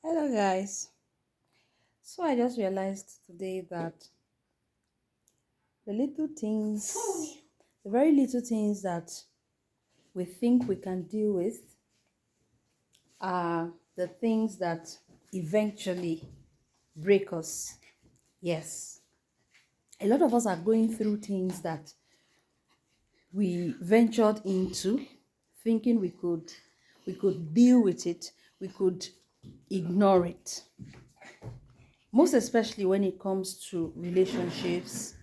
Hello, guys. So I just realized today that the little things, the very little things that we think we can deal with are the things that eventually break us. Yes. A lot of us are going through things that we ventured into thinking we could deal with it, we could ignore it. Most especially when it comes to relationships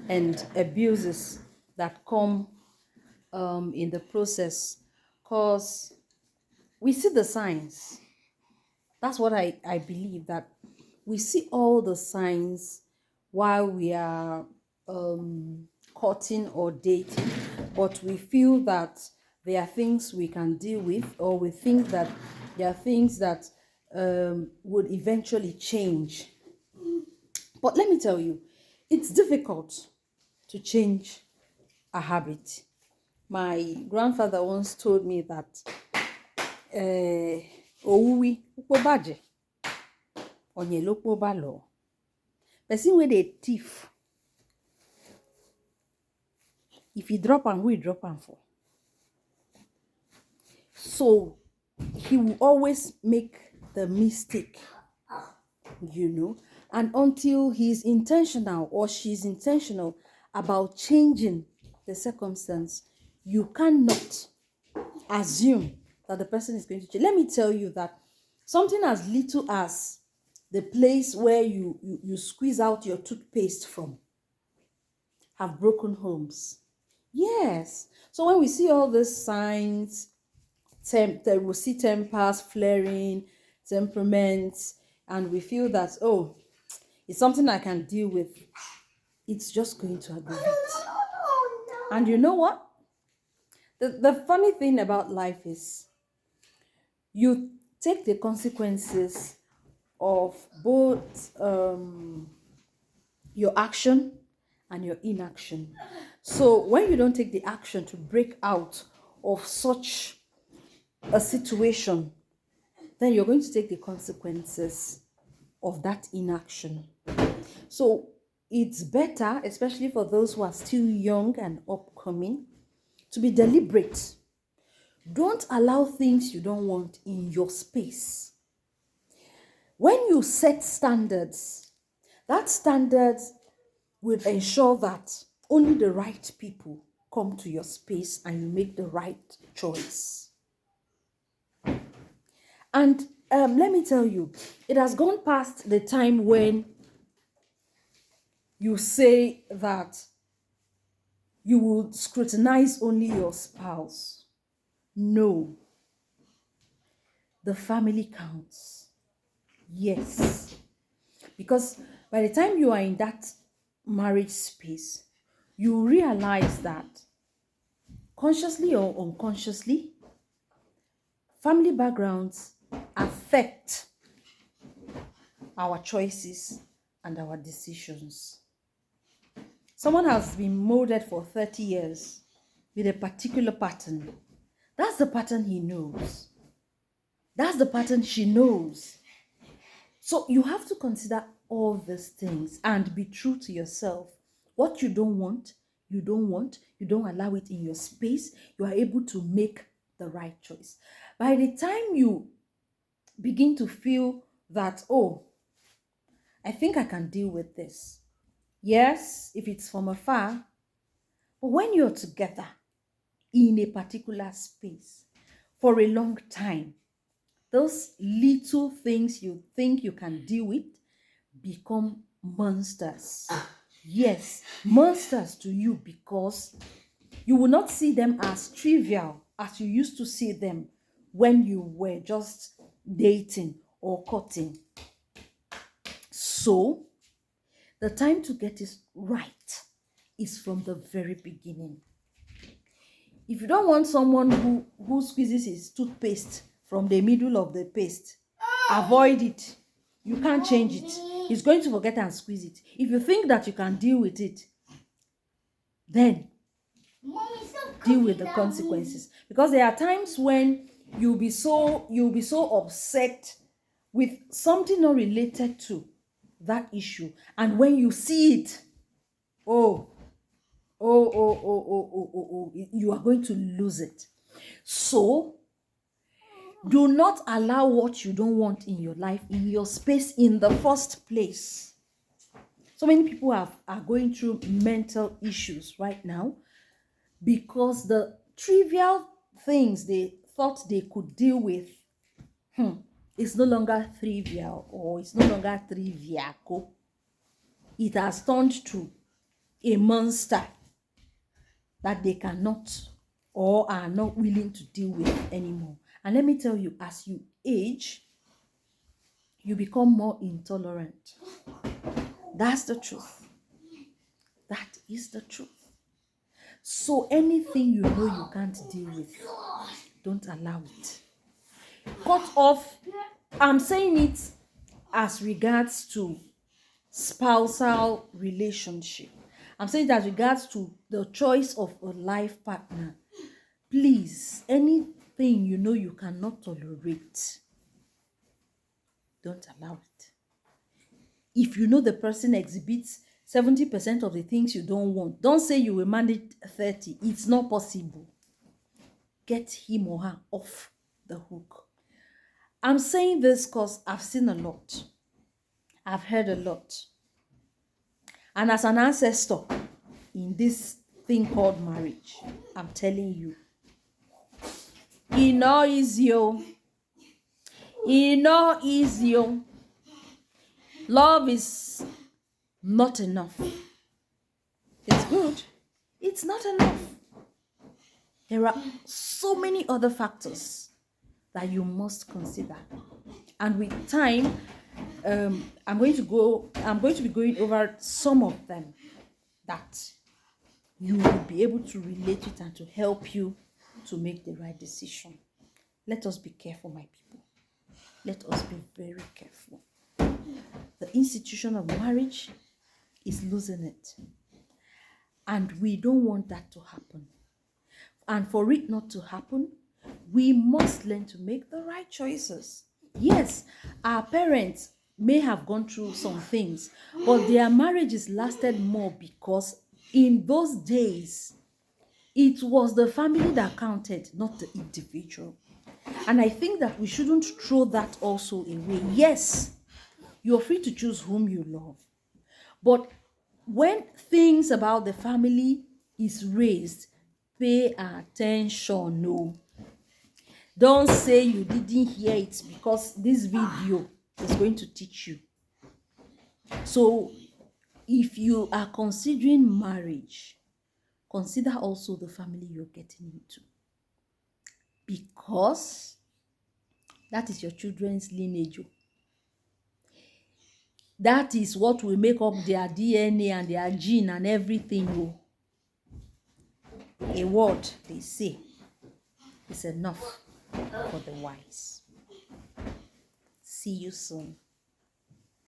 and abuses that come in the process, because we see the signs. That's what I believe, that we see all the signs while we are courting or dating, but we feel that there are things we can deal with, or we think that there are things that would eventually change. But let me tell you, it's difficult to change a habit. My grandfather once told me that owuwi ukpo baje onye lokpo balo. Person wey dey thief, if he drop am, who he drop am for? So he will always make the mistake, and until he's intentional or she's intentional about changing the circumstance, you cannot assume that the person is going to change. Let me tell you that something as little as the place where you squeeze out your toothpaste from have broken homes. Yes. So when we see all these signs, we see tempers flaring, temperaments, and we feel that, oh, it's something I can deal with, it's just going to aggravate. And you know what? The funny thing about life is you take the consequences of both your action and your inaction. So when you don't take the action to break out of such a situation, then you're going to take the consequences of that inaction. So it's better, especially for those who are still young and upcoming, to be deliberate. Don't allow things you don't want in your space. When you set standards, that standards will ensure that only the right people come to your space and you make the right choice. And let me tell you, it has gone past the time when you say that you will scrutinize only your spouse. No. The family counts. Yes. Because by the time you are in that marriage space, you realize that consciously or unconsciously, family backgrounds affect our choices and our decisions. Someone has been molded for 30 years with a particular pattern. That's the pattern he knows. That's the pattern she knows. So you have to consider all these things and be true to yourself. What you don't want, you don't want, you don't allow it in your space, you are able to make the right choice. By the time you begin to feel that, oh, I think I can deal with this. Yes, if it's from afar, but when you're together in a particular space for a long time, those little things you think you can deal with become monsters. Yes, monsters to you, because you will not see them as trivial as you used to see them when you were just dating or courting. So, the time to get it right is from the very beginning. If you don't want someone who squeezes his toothpaste from the middle of the paste, avoid it. You can't change it. He's going to forget and squeeze it. If you think that you can deal with it, then deal with the consequences. Because there are times when you'll be so upset with something not related to that issue. And when you see it, you are going to lose it. So do not allow what you don't want in your life, in your space, in the first place. So many people are going through mental issues right now because the trivial things they thought they could deal with is no longer trivial, or it's no longer trivial. It has turned to a monster that they cannot or are not willing to deal with anymore. And let me tell you, as you age, you become more intolerant. That's the truth. That is the truth. So anything you know you can't deal with, don't allow it. Cut off. I'm saying it as regards to spousal relationship. I'm saying that regards to the choice of a life partner. Please, anything you know you cannot tolerate, don't allow it. If you know the person exhibits 70% of the things you don't want, don't say you will manage 30. It's not possible. Get him or her off the hook. I'm saying this because I've seen a lot. I've heard a lot. And as an ancestor in this thing called marriage, I'm telling you, it not easy. It not easy. Love is not enough. It's good. It's not enough. There are so many other factors that you must consider. And with time, I'm going to be going over some of them that you will be able to relate with and to help you to make the right decision. Let us be careful, my people. Let us be very careful. The institution of marriage is losing it. And we don't want that to happen. And for it not to happen, we must learn to make the right choices. Yes, our parents may have gone through some things, but their marriages lasted more because in those days, it was the family that counted, not the individual. And I think that we shouldn't throw that also away. Yes, you're free to choose whom you love. But when things about the family is raised, pay attention. No. Don't say you didn't hear it, because this video is going to teach you. So if you are considering marriage, consider also the family you're getting into, because that is your children's lineage. That is what will make up their DNA and their gene and everything. A word they say is enough for the wise. See you soon.